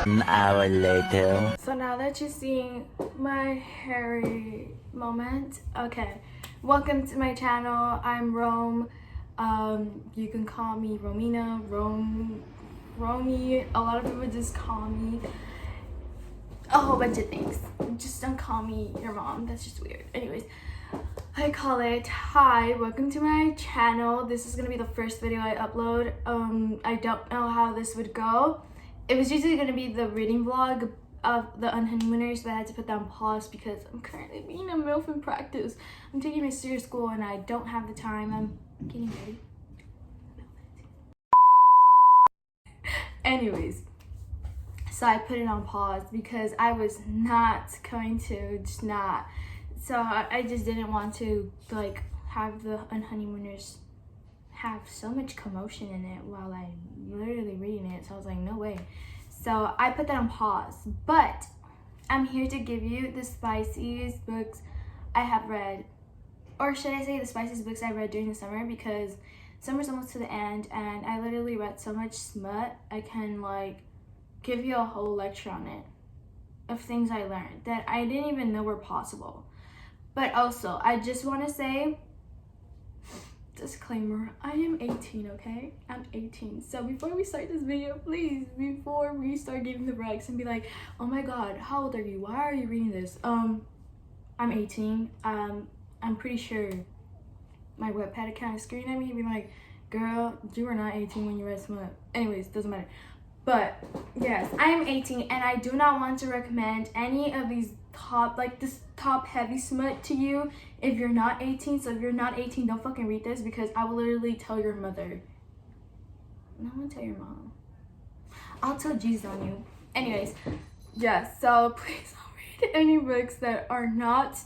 1 hour later. So now that you're seeing my hairy moment, okay, welcome to my channel. I'm Rome. You can call me Romina, Romy. A lot of people just call me a whole bunch of things. Just don't call me your mom. That's just weird. Anyways, I call it hi, welcome to my channel. This is gonna be the first video I upload. I don't know how this would go. It was usually gonna be the reading vlog of the unhoneymooners, but I had to put that on pause because I'm currently being a MILF in practice. I'm taking my serious school and I don't have the time. I'm getting ready. Anyways, so I put it on pause because I was not going to, so I just didn't want to like have the unhoneymooners have so much commotion in it while I'm literally reading it. So I was like, no way. So I put that on pause, but I'm here to give you the spiciest books I have read, or should I say the spiciest books I read during the summer, because summer's almost to the end and I literally read so much smut. I can like give you a whole lecture on it of things I learned that I didn't even know were possible. But also, I just want to say, disclaimer, I am 18, okay? I'm 18. So before we start this video, please, before we start giving the recs and be like, oh my god, how old are you? Why are you reading this? I'm 18. I'm pretty sure my Wattpad account is screaming at me, being like, girl, you were not 18 when you read smut. Anyways, doesn't matter. But yes, I am 18 and I do not want to recommend any of these top heavy smut to you if you're not 18. So if you're not 18, don't fucking read this, because I will literally tell your mother. No, I'm gonna tell your mom. I'll tell Jesus on you. Anyways, yes, so please don't read any books that are not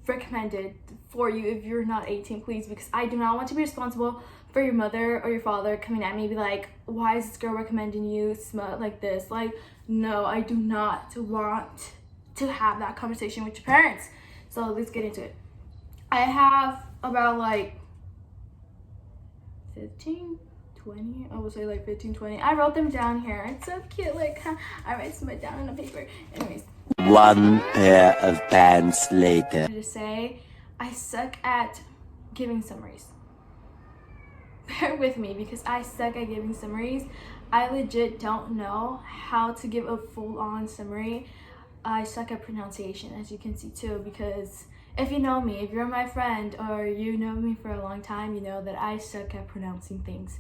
recommended for you if you're not 18, please, because I do not want to be responsible for your mother or your father coming at me be like, why is this girl recommending you smut like this? Like, no, I do not want to have that conversation with your parents. So let's get into it. I have about like 15, 20, I would say like 15, 20. I wrote them down here. It's so cute. Like, I write smut down on a paper. Anyways, 1 pair of pants later. To say, I suck at giving summaries. Bear with me because I suck at giving summaries. I legit don't know how to give a full-on summary. I suck at pronunciation, as you can see too, because if you know me, if you're my friend or you know me for a long time, you know that I suck at pronouncing things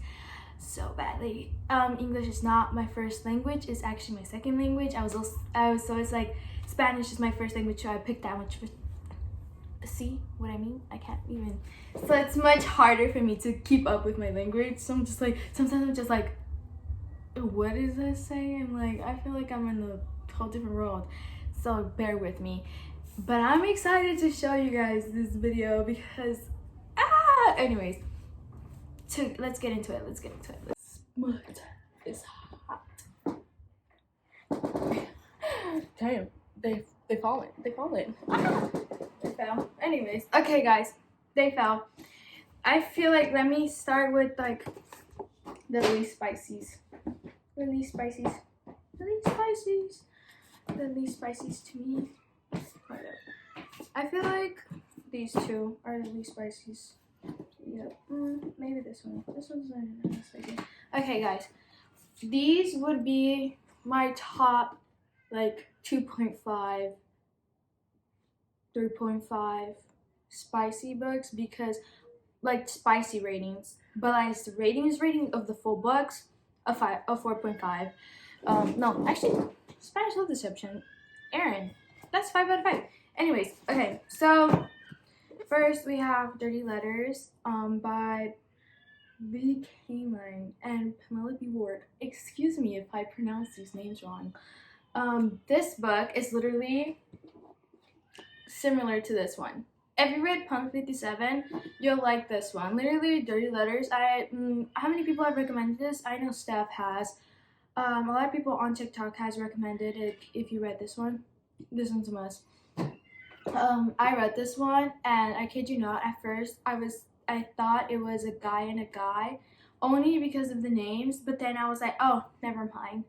so badly. English is not my first language, it's actually my second language. So it's like Spanish is my first language, so I picked that much. See what I mean? I can't even. So it's much harder for me to keep up with my language. So I'm just like, sometimes I'm just like, what is this saying? Like, I feel like I'm in a whole different world. So bear with me. But I'm excited to show you guys this video because, anyways, let's get into it. Smut is hot. Damn, they fallen. They fell. Anyways, okay guys, they fell. I feel like, let me start with like the least spices to me. I feel like these two are the least spices. Yep. Maybe this one. This one's not even this idea. Okay guys, these would be my top like 2.5, 3.5 spicy books, because like spicy ratings, but like the rating of the full books, a 4.5. No, actually, Spanish Love Deception, Aaron, that's 5 out of 5. Anyways, okay, so first we have Dirty Letters by keeland and Penelope Ward. Excuse me if I pronounce these names wrong. This book is literally similar to this one. If you read Punk 57, you'll like this one. Literally, Dirty Letters. How many people have recommended this? I know Steph has. A lot of people on TikTok has recommended it. If you read this one, this one's a must. I read this one, and I kid you not, at first I thought it was a guy and a guy, only because of the names. But then I was like, oh, never mind.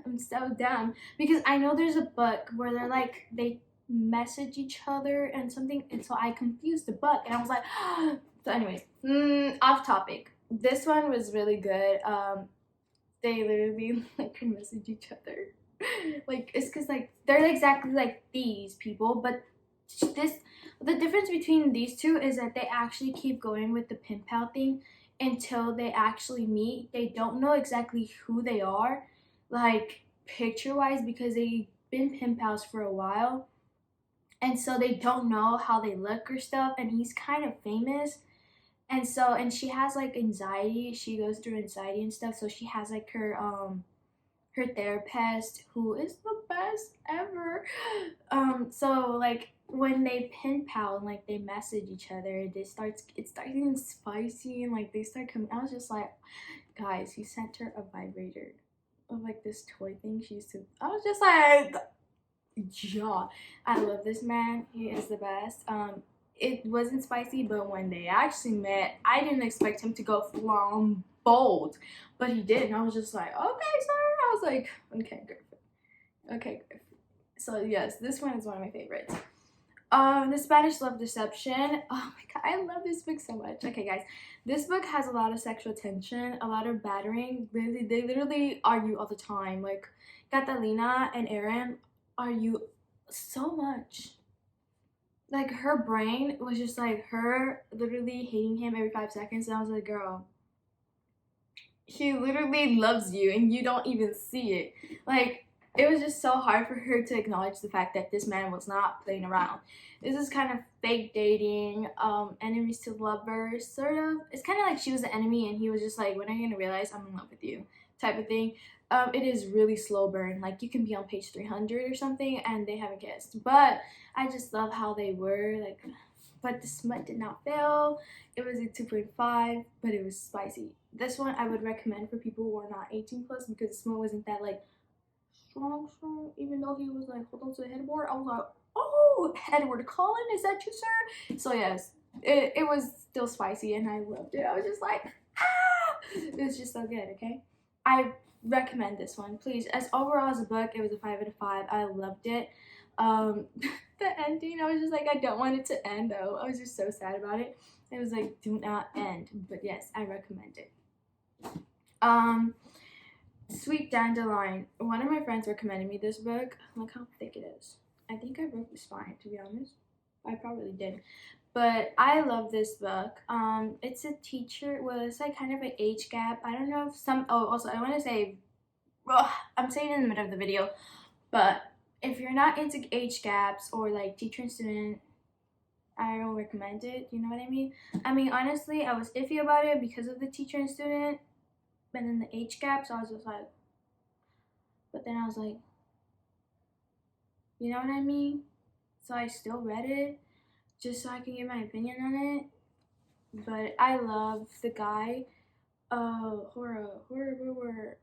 I'm so dumb because I know there's a book where they're like they message each other and something, and so I confused the book and I was like so anyways, off topic. This one was really good. They literally like can message each other. Like it's because like they're exactly like these people, but this the difference between these two is that they actually keep going with the pen pal thing until they actually meet. They don't know exactly who they are, like picture wise, because they've been pen pals for a while, and so they don't know how they look or stuff. And he's kind of famous, and so and she has like anxiety. She goes through anxiety and stuff, so she has like her therapist who is the best ever. So like when they pen pal and like they message each other, it starts getting spicy and like they start coming. I was just like, guys, he sent her a vibrator of like this toy thing she used to. I was just like, yeah, I love this man. He is the best. It wasn't spicy, but when they actually met, I didn't expect him to go full on bold, but he did, and I was just like, okay, sir. I was like, okay, good. Okay, good. So yes, this one is one of my favorites. The Spanish Love Deception. Oh my god, I love this book so much. Okay, guys, this book has a lot of sexual tension, a lot of battering. They literally argue all the time. Like Catalina and Aaron argue so much. Like her brain was just like her literally hating him every 5 seconds, and I was like, girl, he literally loves you and you don't even see it. Like it was just so hard for her to acknowledge the fact that this man was not playing around. This is kind of fake dating, enemies to lovers, sort of. It's kind of like she was the enemy and he was just like, when are you gonna realize I'm in love with you, type of thing. It is really slow burn. Like you can be on page 300 or something and they haven't kissed. But I just love how they were like, but the smut did not fail. It was a 2.5, but it was spicy. This one I would recommend for people who are not 18 plus because the smut wasn't that like strong. Even though he was like hold on to the headboard, I was like, oh, Edward Cullen, is that you, sir? So yes, it was still spicy and I loved it. I was just like, ah, it was just so good. Okay, I recommend this one, please. As overall as a book, it was a 5 out of 5. I loved it. The ending, I was just like, I don't want it to end though. I was just so sad about it. It was like, do not end. But yes, I recommend it. Sweet Dandelion. One of my friends recommended me this book. Look how thick it is. I think I broke the spine, to be honest. I probably did. But I love this book. It's a teacher. Well, it's like kind of an age gap. I don't know if some. Oh, also I want to say, I'm saying it in the middle of the video, but if you're not into age gaps or like teacher and student, I don't recommend it. You know what I mean? I mean, honestly, I was iffy about it because of the teacher and student, but then the age gap. So I was just like, but then I was like, you know what I mean? So I still read it just so I can give my opinion on it. But I love the guy, Taylor,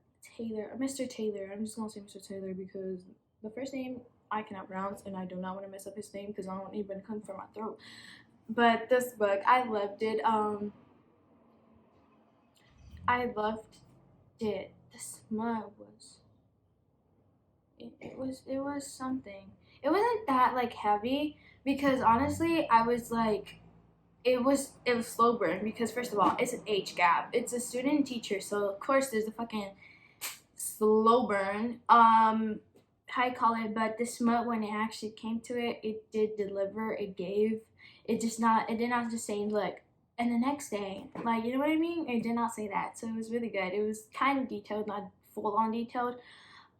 Mr. Taylor. I'm just gonna say Mr. Taylor because the first name I cannot pronounce and I do not want to mess up his name because I don't even come from my throat. But this book, I loved it. I loved it. The smut was it was something. It wasn't that like heavy because honestly I was like it was slow burn because first of all it's an age gap. It's a student and teacher, so of course there's a fucking slow burn. How you call it, but the smut when it actually came to it, it did deliver, it gave. It did not just say look and the next day, like, you know what I mean? It did not say that, so it was really good. It was kind of detailed, not full on detailed.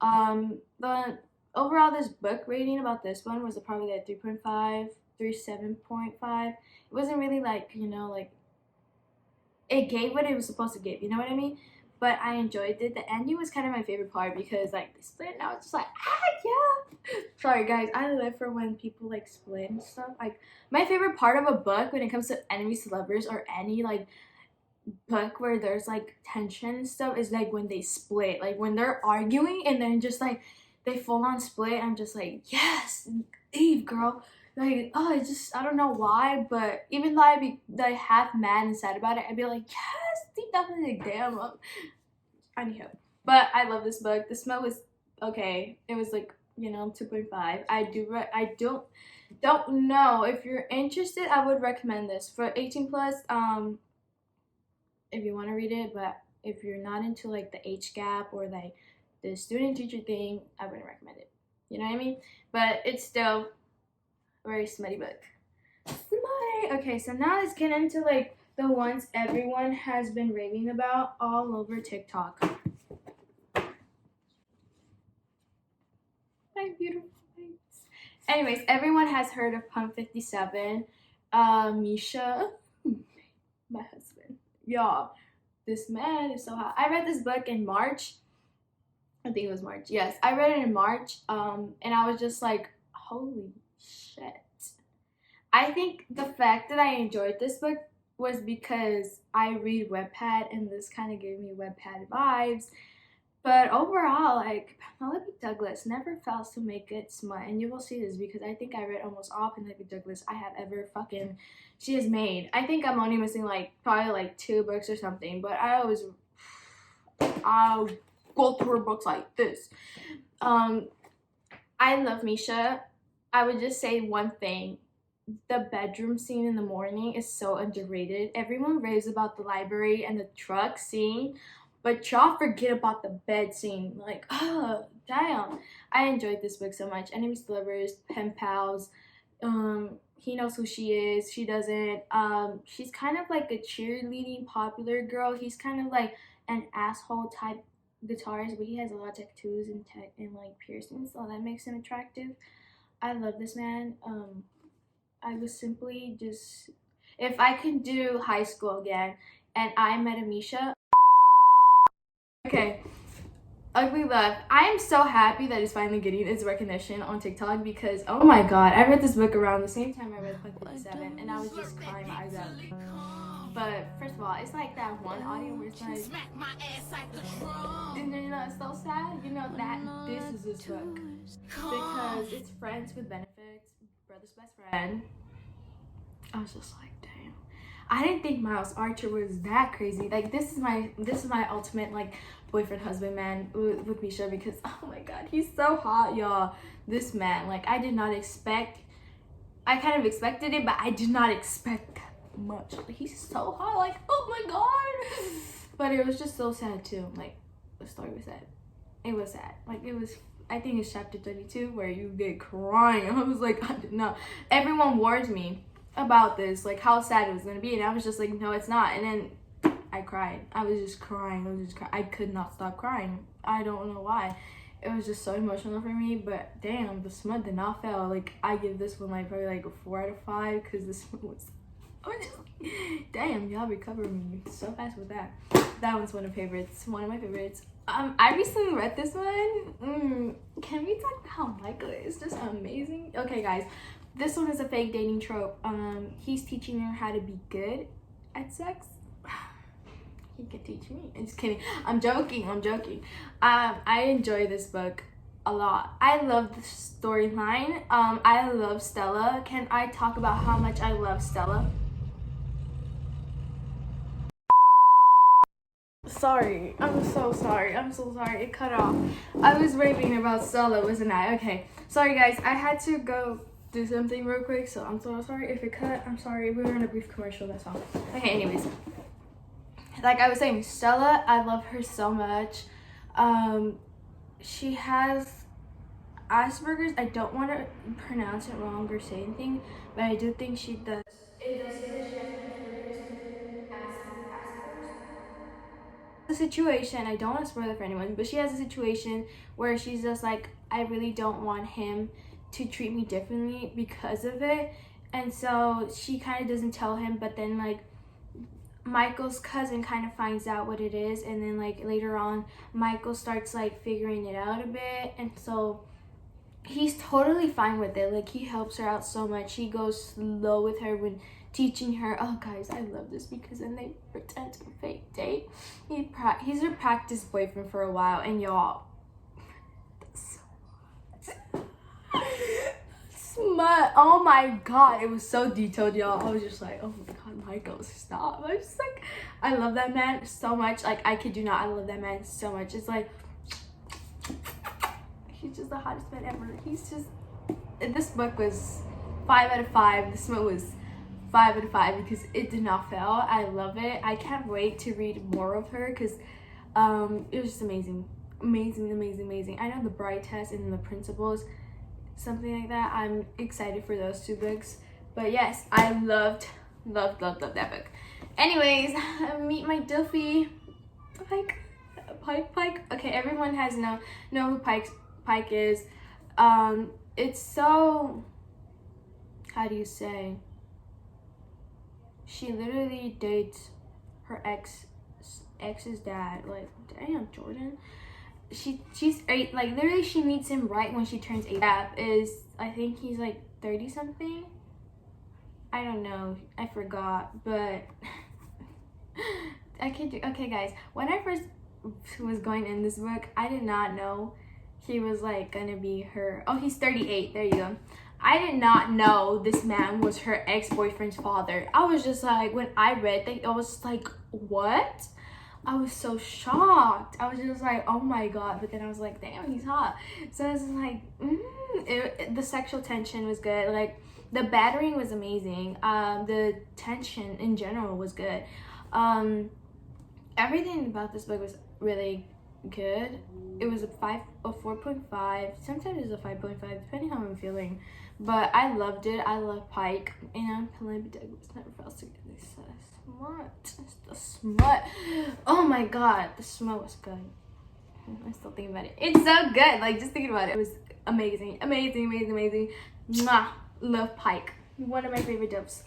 But overall this book rating about this one was probably like 3.5 7.5. It wasn't really like, you know, like it gave what it was supposed to give, you know what I mean? But I enjoyed it. The ending was kind of my favorite part because like they split and I was just like, yeah. Sorry guys, I live for when people like split and stuff. Like my favorite part of a book when it comes to enemies to lovers or any like book where there's like tension and stuff is like when they split, like when they're arguing and then just like they full on split. I'm just like, yes, Eve, girl. Like, oh, I just, I don't know why, but even though I'd be like half mad and sad about it, I'd be like, yes, deep down in the damn. Anyhow, But I love this book. The smell was okay. It was like, you know, 2.5. I don't know if you're interested. I would recommend this for 18 plus. If you want to read it, but if you're not into like the age gap or like the student teacher thing, I wouldn't recommend it. You know what I mean? But it's still a very smutty book. Smutty. Okay, so now let's get into like the ones everyone has been raving about all over TikTok. My beautiful face. Anyways, everyone has heard of Pump 57. Misha, my husband. Y'all, this man is so hot. I read this book in March. I think it was March. Yes, I read it in March. And I was just like, holy shit. I think the fact that I enjoyed this book was because I read Wattpad, and this kind of gave me Wattpad vibes. But overall, like, Penelope Douglas never fails to make it smut, and you will see this because I think I read almost all Penelope Douglas I have ever she has made. I think I'm only missing like probably like 2 books or something, but I'll go through her books like this. I love Misha. I would just say one thing. The bedroom scene in the morning is so underrated. Everyone raves about the library and the truck scene, but y'all forget about the bed scene. Like, oh, damn. I enjoyed this book so much. Enemies to lovers, pen pals. He knows who she is. She doesn't. She's kind of like a cheerleading popular girl. He's kind of like an asshole type guitarist, but he has a lot of tattoos and like piercings, so that makes him attractive. I love this man. I was simply just, if I could do high school again and I met a Misha. Okay, Ugly Love. I am so happy that it's finally getting its recognition on TikTok because, oh my god, I read this book around the same time I read Punk 57 and I was just crying my eyes out. But first of all, it's like that one audio where it's like, and you know, it's so sad, you know, that this is this book because it's friends with benefits, brother's best friend. I was just like, damn. I didn't think Miles Archer was that crazy. Like, this is my ultimate like boyfriend husband man with Misha because, oh my god, he's so hot, y'all. This man, like, I kind of expected it, but I did not expect that much. Like, he's so hot, like, oh my god. But it was just so sad too. Like, the story was sad. It was sad. Like, it was, I think it's chapter 32 where you get crying. I was like, I did not. Everyone warned me about this, like how sad it was gonna be, and I was just like, no, it's not. And then I cried. I was just crying. I could not stop crying. I don't know why. It was just so emotional for me. But damn, the smut did not fail. Like, I give this one like probably like a 4 out of 5 because this one was, damn, y'all recovered me so fast with that. That one's one of my favorites. I recently read this one. Can we talk about how micalea is just amazing? Okay, guys, this one is a fake dating trope. He's teaching her how to be good at sex. He can teach me. I'm just kidding. I'm joking. I enjoy this book a lot. I love the storyline. I love Stella. Can I talk about how much I love Stella? Sorry. I'm so sorry. It cut off. I was raving about Stella, wasn't I? Okay. Sorry, guys. I had to go do something real quick, so I'm so sorry if it cut. I'm sorry. We were in a brief commercial, that's all. Okay, anyways. Like I was saying, Stella, I love her so much. She has Asperger's. I don't want to pronounce it wrong or say anything, but I do think she does. It does say that she has Asperger's. Asperger's. The situation, I don't want to spoil it for anyone, but she has a situation where she's just like, I really don't want him to treat me differently because of it. And so she kind of doesn't tell him, but then like Michael's cousin kind of finds out what it is, and then like later on Michael starts like figuring it out a bit, and so he's totally fine with it. Like, he helps her out so much. He goes slow with her when teaching her. Oh guys, I love this because then they pretend to fake date. He's her practice boyfriend for a while, and y'all, smut, oh my god, it was so detailed, y'all. I was just like, oh my god, Michael, stop. I'm just like, I love that man so much. Like, I kid you not, I love that man so much. It's like, he's just the hottest man ever. He's just, this book was 5 out of 5. This one was 5 out of 5 because it did not fail. I love it. I can't wait to read more of her because it was just amazing. Amazing. I know the Bride Test and the Principles, something like that. I'm excited for those 2 books. But yes, I loved that book. Anyways, meet my Duffy. Pike. Okay, everyone has know who Pike is. It's so, how do you say? She literally dates her ex's dad. Like, damn, Jordan. She's 8. Like, literally, she meets him right when she turns 8. That is, I think he's like 30 something. I don't know. I forgot, but I can't do. Okay, guys. When I first was going in this book, I did not know he was like gonna be her. Oh, he's 38. There you go. I did not know this man was her ex-boyfriend's father. I was just like, when I read that, I was like, what? I was so shocked. I was just like, oh my god. But then I was like, damn, he's hot. So I was like, the sexual tension was good. Like, the battering was amazing. The tension in general was good. Everything about this book was really good. It was a 4.5. Sometimes it's a 5.5, depending how I'm feeling. But I loved it. I love Pike. And Penelope never fails to get this smut. It's the smut. Oh my god, the smut was good. I'm still thinking about it. It's so good. Like, just thinking about it, it was amazing. Mwah. Love Pike. One of my favorite dubs.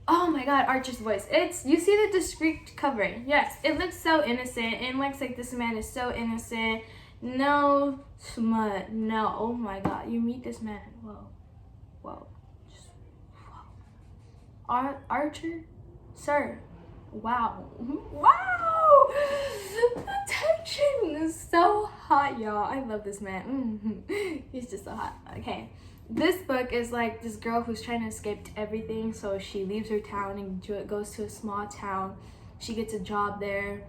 Oh my god, Archer's voice. You see the discreet cover. Yes, it looks so innocent. It looks like this man is so innocent. No smut. No. Oh my god. You meet this man. Whoa. Just, whoa. Archer? Sir. Wow. The tension is so hot, y'all. I love this man. He's just so hot. Okay. This book is like this girl who's trying to escape everything. So she leaves her town and goes to a small town. She gets a job there.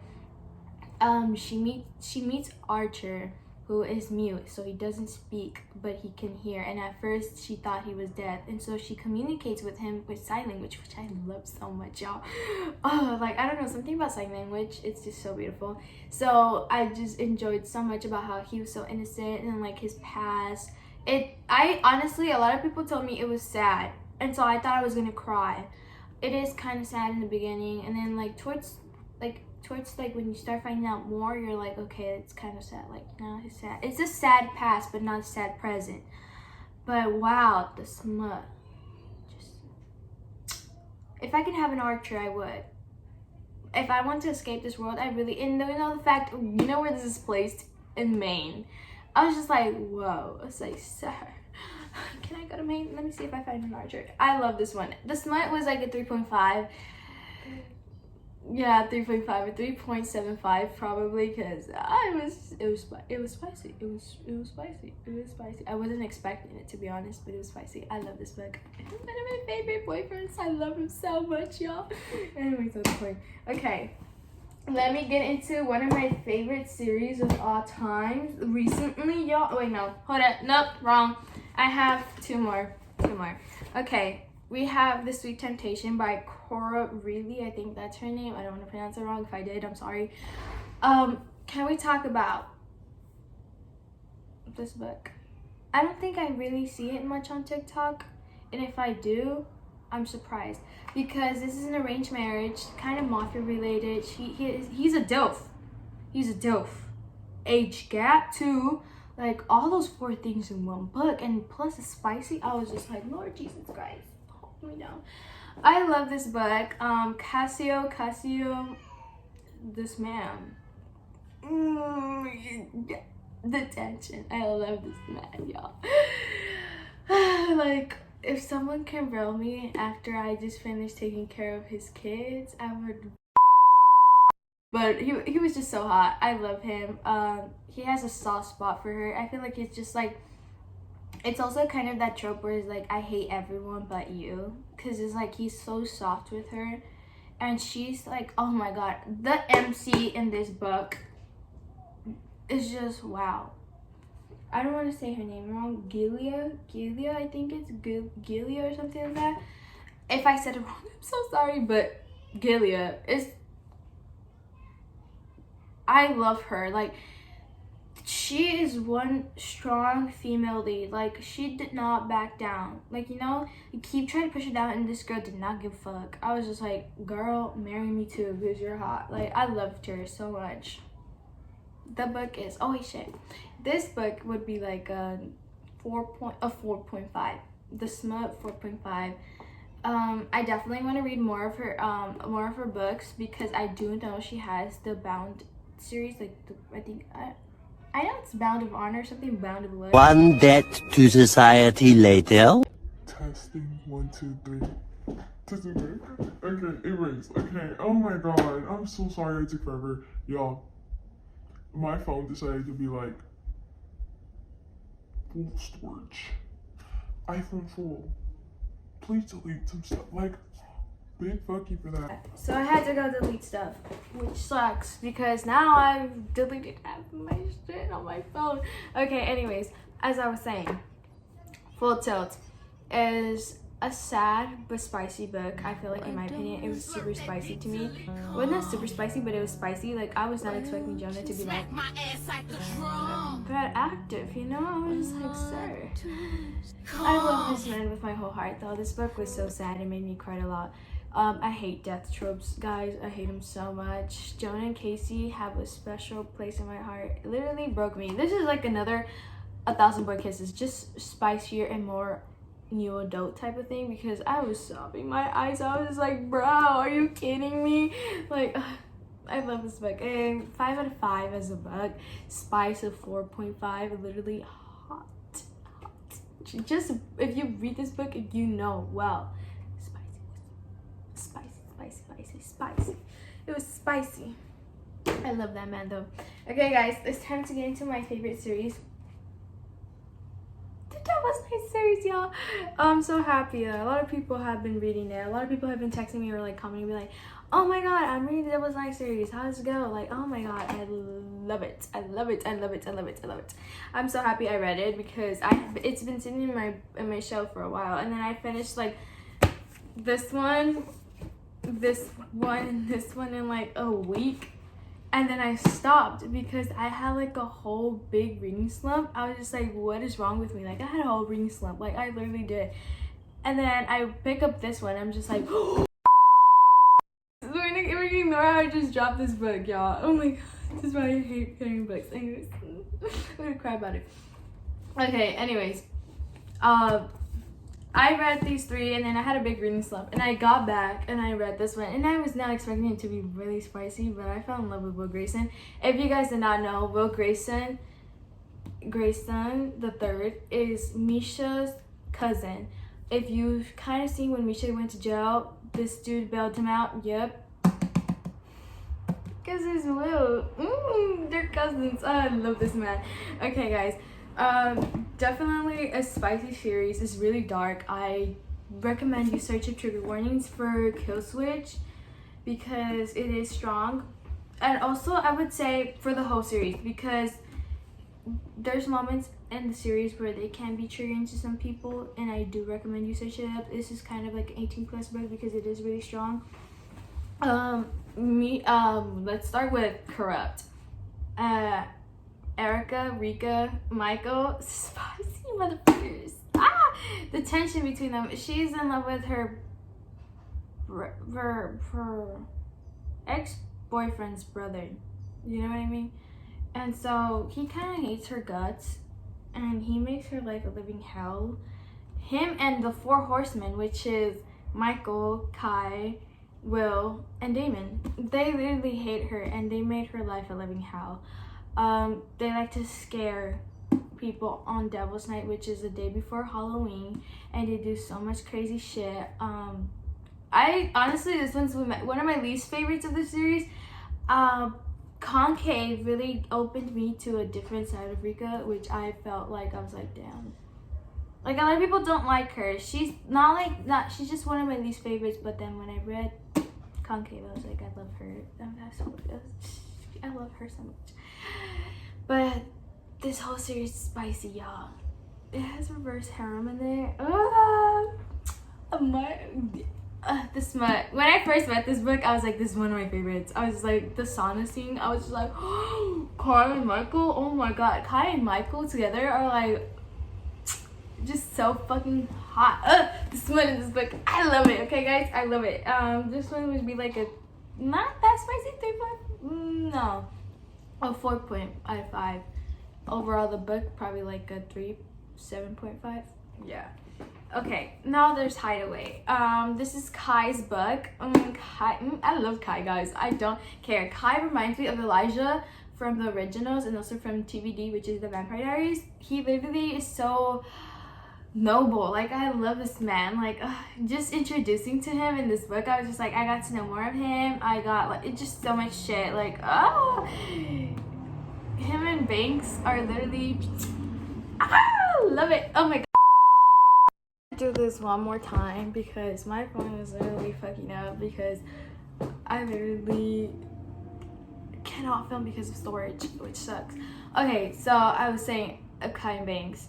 She meets Archer, who is mute, so he doesn't speak, but he can hear. And at first, she thought he was dead, and so she communicates with him with sign language, which I love so much, y'all. Oh, like, I don't know, something about sign language. It's just so beautiful. So I just enjoyed so much about how he was so innocent and like his past. I honestly, a lot of people told me it was sad, and so I thought I was gonna cry. It is kind of sad in the beginning, and then like towards when you start finding out more, you're like, okay, it's kind of sad. Like, no, it's sad. It's a sad past, but not a sad present. But wow, the smut. Just, if I could have an Archer, I would. If I want to escape this world, I really, and the fact, you know where this is placed? In Maine. I was just like, whoa. I was like, sir, can I go to Maine? Let me see if I find an Archer. I love this one. The smut was like a 3.5. Yeah, 3.5 or 3.75 probably, because it was spicy. It was spicy. I wasn't expecting it, to be honest, but it was spicy. I love this book. One of my favorite boyfriends. I love him so much, y'all. Anyways, that's the point. Okay. Let me get into one of my favorite series of all time. Recently, y'all. Oh, wait, no. Hold up. Nope, wrong. I have two more. Okay. We have The Sweet Temptation by Cora Reilly. I think that's her name. I don't want to pronounce it wrong. If I did, I'm sorry. Can we talk about this book? I don't think I really see it much on TikTok. And if I do, I'm surprised. Because this is an arranged marriage, kind of mafia related. He's a DILF. He's a DILF. Age gap too. Like, all those 4 things in one book. And plus it's spicy. I was just like, Lord Jesus Christ. Me down. I love this book. Cassio, this man. The tension. I love this man, y'all. Like, if someone can roll me after I just finished taking care of his kids, I would. But he was just so hot. I love him. He has a soft spot for her. I feel like it's just like, it's also kind of that trope where it's like, I hate everyone but you, because it's like he's so soft with her, and she's like, oh my god, the MC in this book is just wow. I don't want to say her name wrong. Gilia, I think it's Gilia or something like that. If I said it wrong, I'm so sorry, but Gilia is, I love her. Like, she is one strong female lead. Like, she did not back down. Like, you know, you keep trying to push her down, and this girl did not give a fuck. I was just like, girl, marry me too, because you're hot. Like, I loved her so much. The book is, oh wait, shit. This book would be like a 4.5. The smut 4.5. I definitely want to read more of her books, because I do know she has the Bound series. Like, I know it's Bound of Honor or something. Bound of Blood. One debt to society later. Testing 1, 2, 3. Testing 3. Okay, erase. Okay. Oh my god, I'm so sorry it took forever, y'all. My phone decided to be like full storage. iPhone full. Please delete some stuff. Like, big fuck you for that. So I had to go delete stuff, which sucks because now I've deleted half of my shit on my phone. Okay, anyways, as I was saying, Full Tilt is a sad but spicy book. I feel like, in my opinion, it was super spicy to me. Well, not super spicy, but it was spicy. Like, I was not expecting Jonah to be like that active, you know? I was just like, sir. I love this man with my whole heart, though. This book was so sad. It made me cry a lot. I hate death tropes, guys. I hate them so much. Jonah and Casey have a special place in my heart. It literally broke me. This is like another 1,000 Boy Kisses, just spicier and more new adult type of thing, because I was sobbing my eyes out. I was just like, bro, are you kidding me? Like, I love this book. And 5 out of 5 as a book. Spice of 4.5. Literally hot. Just if you read this book, you know, well, spicy. It was spicy. I love that man though. Okay guys, it's time to get into my favorite series. That was my series, y'all. I'm so happy that a lot of people have been reading it. A lot of people have been texting me or like commenting, be like, oh my god, I'm reading the That Was Nice series. How does it go? Like, oh my god, I love it. I'm so happy I read it, because it's been sitting in my shelf for a while, and then I finished like this one in like a week, and then I stopped because I had like a whole big reading slump. I was just like, what is wrong with me? Like, I had a whole reading slump, like I literally did. And then I pick up this one, I'm just like, we ignore how I just dropped this book, y'all. Oh my god, this is why I hate carrying books. Anyways, I'm gonna cry about it. Okay, anyways, I read these 3, and then I had a big reading slump, and I got back and I read this one, and I was not expecting it to be really spicy, but I fell in love with Will Grayson. If you guys did not know, Will Grayson the third is Misha's cousin. If you've kind of seen when Misha went to jail, this dude bailed him out. Yep. Because it's Will. They're cousins. Oh, I love this man. Okay, guys. Definitely a spicy series. It's really dark. I recommend you search up trigger warnings for Kill Switch, because it is strong. And also, I would say for the whole series, because there's moments in the series where they can be triggering to some people, and I do recommend you search it up. This is kind of like an 18+ book, because it is really strong. Let's start with Corrupt. Erica, Rika, Michael, spicy motherfuckers. The tension between them. She's in love with her ex-boyfriend's brother. You know what I mean? And so he kind of hates her guts, and he makes her life a living hell. Him and the 4 horsemen, which is Michael, Kai, Will, and Damon, they literally hate her, and they made her life a living hell. They like to scare people on Devil's Night, which is the day before Halloween, and they do so much crazy shit. I honestly, this one's one of my least favorites of the series. Concave really opened me to a different side of Rika, which I felt like I was like, damn, Like, a lot of people don't like her. She's not like that. She's just one of my least favorites. But then when I read Concave, I was like, I love her. I love her so much. But this whole series is spicy, y'all. It has reverse harem in there. The smut. When I first read this book, I was like, this is one of my favorites. I was like, the sauna scene, I was just like, oh, Kai and Michael, oh my god. Kai and Michael together are like, just so fucking hot. The smut in this book, I love it. Okay, guys, I love it. This one would be like a, not that spicy, 3.5? No. Oh, 4 out of 5. Overall, the book, probably like a 7.5. Yeah. Okay, now there's Hideaway. This is Kai's book. I love Kai, guys. I don't care. Kai reminds me of Elijah from the originals and also from TVD, which is the Vampire Diaries. He literally is so noble. Like, I love this man. Like, just introducing to him in this book, I was just like, I got to know more of him. I got like, it's just so much shit. Like, him and Banks are literally, love it. Oh my god. Do this one more time because my phone is literally fucking up because I literally cannot film because of storage, which sucks. Okay, so I was saying Kai and Banks.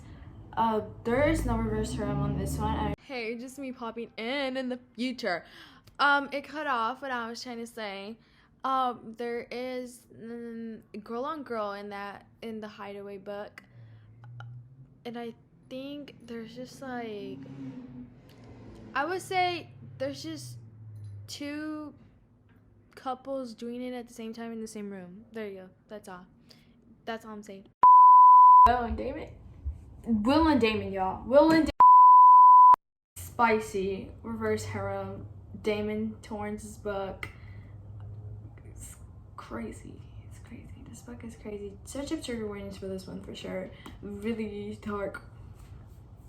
There's no reverse harem on this one. Hey, just me popping in the future. It cut off what I was trying to say. There is girl on girl in the Hideaway book, and I think there's just like, I would say there's just 2 couples doing it at the same time in the same room. There you go. That's all I'm saying. Will and Damon, y'all. Will and Damon. Spicy reverse harem. Damon Torrance's book. It's crazy. It's crazy. This book is crazy. Search up trigger warnings for this one for sure. Really dark.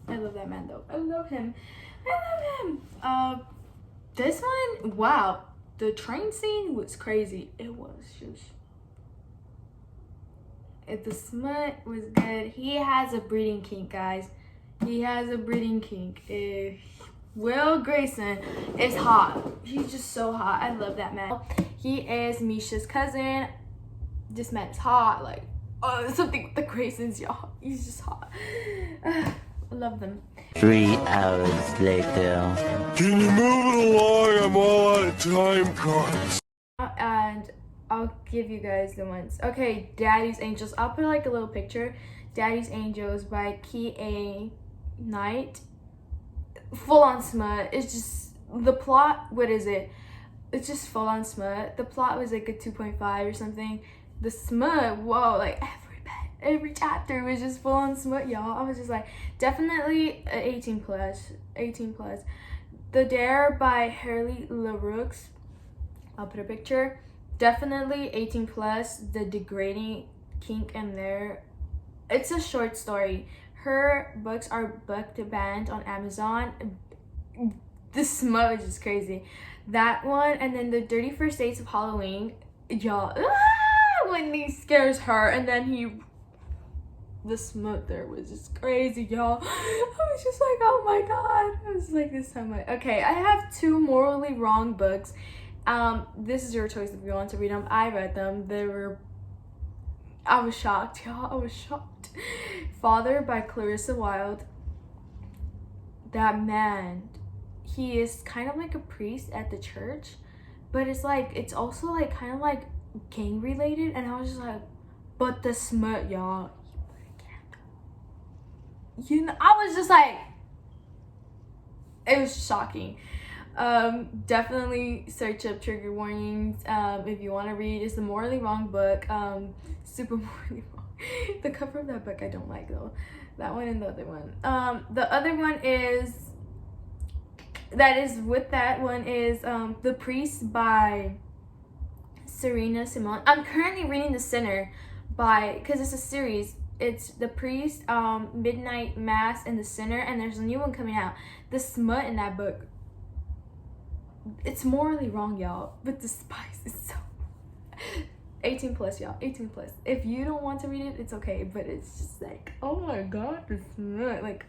I love that man though. I love him. This one, wow. The train scene was crazy. It was just, the smut was good. He has a breeding kink, guys. He has a breeding kink. Will Grayson is hot. He's just so hot. I love that man. He is Misha's cousin. This man's hot. Like, something with the Graysons, y'all. He's just hot. I love them. 3 hours later. Can you move it along? I'm all out of time cards. And I'll give you guys the ones. Okay, Daddy's Angels. I'll put like a little picture. Daddy's Angels by K.A. Knight. Full on smut. It's just, the plot, what is it? It's just full on smut. The plot was like a 2.5 or something. The smut, whoa, like every chapter was just full on smut, y'all. I was just like, definitely 18 plus. The Dare by Harely laroux. I'll put a picture. Definitely 18 plus. The degrading kink in there. It's a short story. Her books are booked banned on Amazon. The smut is just crazy. That one, and then the Dirty First Dates of Halloween, y'all. When he scares her, and then the smut there was just crazy, y'all. I was just like, oh my god. I was like, this time okay, I have 2 morally wrong books. This is your choice if you want to read them. I read them. I was shocked, y'all. I was shocked. Father by Clarissa Wilde. That man, he is kind of like a priest at the church, but it's like, it's also like kind of like gang related, and I was just like, but the smut, y'all. You know, I was just like, it was shocking. Definitely search up trigger warnings if you want to read. It's a morally wrong book. Super morally wrong. The cover of that book I don't like though. That one and the other one. The other one is The Priest by Serena Simone. I'm currently reading The Sinner because it's a series. It's The Priest, Midnight Mass, and The Sinner, and there's a new one coming out. The smut in that book, it's morally wrong, y'all, but the spice is so 18 plus, y'all. 18 plus. If you don't want to read it, it's okay, but it's just like, oh my god, the smut, like,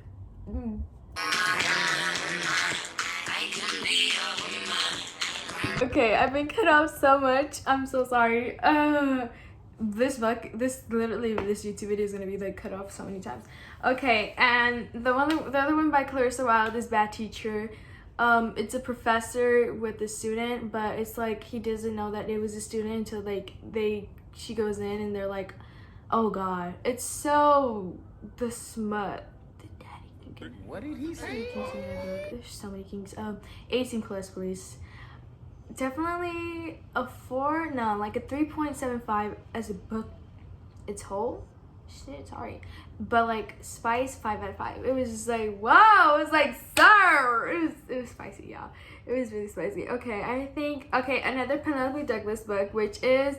Okay, I've been cut off so much. I'm so sorry. This YouTube video is gonna be like cut off so many times. Okay, and the other one by Clarissa Wilde is Bad Teacher. It's a professor with a student, but it's like he doesn't know that it was a student until like she goes in and they're like, oh god, it's so the smut. What did he say? There's so many kinks. 18 plus, please. Definitely a 4, no, like a 3.75 as a book. It's whole. Shit, sorry. But like spice, 5 out of 5. It was just like, wow, it was like, sir. It was spicy, y'all. It was really spicy. Okay, I think, okay, another Penelope Douglas book, which is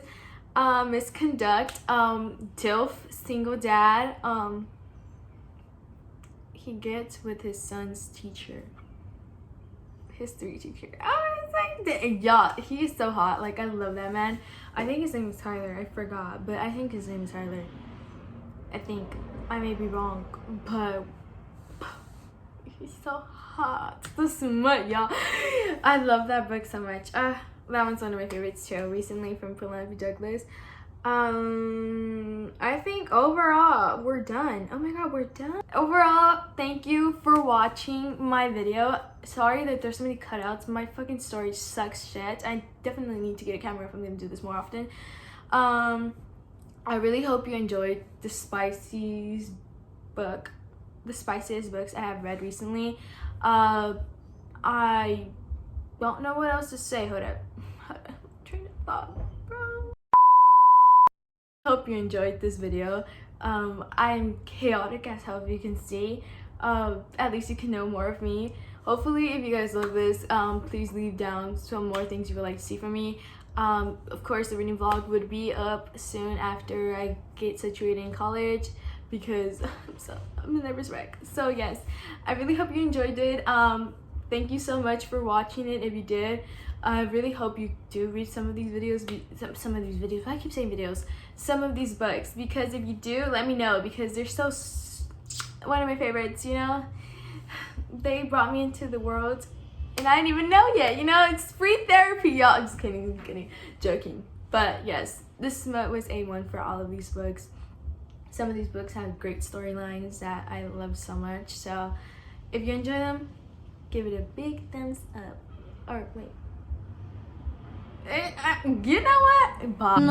Misconduct. DILF, single dad. He gets with his son's teacher. History teacher. I was like, y'all, he is so hot. Like, I love that man. I think his name is Tyler. I forgot, but I think his name is Tyler. I think. I may be wrong, but he's so hot. The smut, y'all. I love that book so much. That one's one of my favorites too. Recently from Penelope Douglas. I think overall we're done. Oh my god, we're done. Overall, thank you for watching my video. Sorry that there's so many cutouts. My fucking storage sucks shit. I definitely need to get a camera if I'm gonna do this more often. I really hope you enjoyed the spiciest books I have read recently. I don't know what else to say. Hold up. Train of thought, bro. Hope you enjoyed this video. I'm chaotic as hell, if you can see. At least you can know more of me. Hopefully, if you guys love this, please leave down some more things you would like to see from me. Of course, the reading vlog would be up soon after I get situated in college, because I'm a nervous wreck. So yes, I really hope you enjoyed it. Thank you so much for watching it. If you did, I really hope you do read some of these videos. I keep saying videos. Some of these books, because if you do, let me know, because they're so one of my favorites. You know, they brought me into the world, and I didn't even know yet. You know, it's free therapy, y'all. Just kidding, joking. But yes, this was A1 for all of these books. Some of these books have great storylines that I love so much. So if you enjoy them, give it a big thumbs up. Or wait. You know what? Bye.